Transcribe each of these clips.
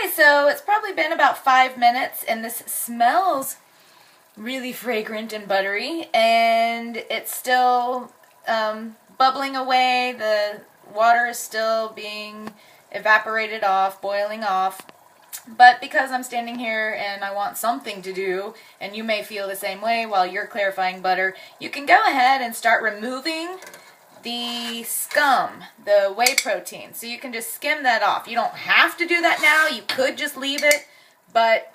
Okay, so it's probably been about 5 minutes, and this smells really fragrant and buttery, and it's still bubbling away. The water is still being evaporated off, boiling off. But because I'm standing here and I want something to do, and you may feel the same way while you're clarifying butter, you can go ahead and start removing the scum, the whey protein. So you can just skim that off. You don't have to do that now. You could just leave it, but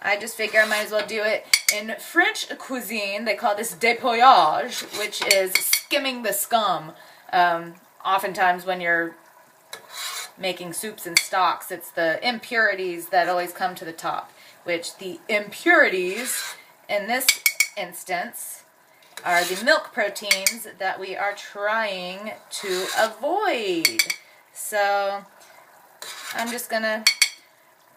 I just figure I might as well do it. In French cuisine, they call this dépouillage, which is skimming the scum. Oftentimes when you're making soups and stocks, it's the impurities that always come to the top, which the impurities in this instance are the milk proteins that we are trying to avoid. So I'm just gonna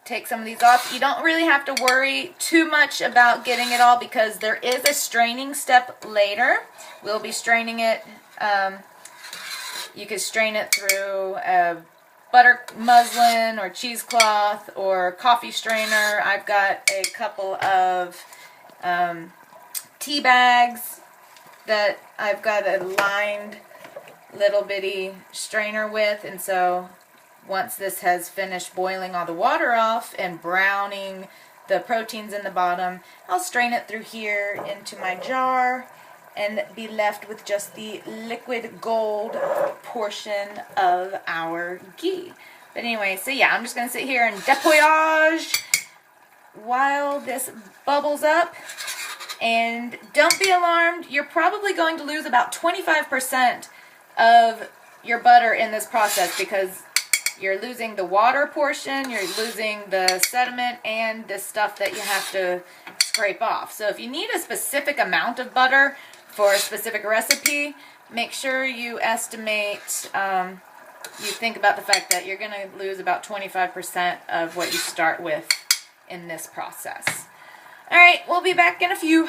take some of these off. You don't really have to worry too much about getting it all because there is a straining step later. We'll be straining it. You can strain it through a butter muslin or cheesecloth or coffee strainer. I've got a couple of tea bags that I've got a lined little bitty strainer with, and so once this has finished boiling all the water off and browning the proteins in the bottom, I'll strain it through here into my jar and be left with just the liquid gold portion of our ghee. But anyway, so yeah, I'm just going to sit here and dépouillage while this bubbles up. And don't be alarmed, you're probably going to lose about 25% of your butter in this process because you're losing the water portion, you're losing the sediment, and the stuff that you have to scrape off. So if you need a specific amount of butter for a specific recipe, make sure you estimate, you think about the fact that you're going to lose about 25% of what you start with in this process. Alright, we'll be back in a few.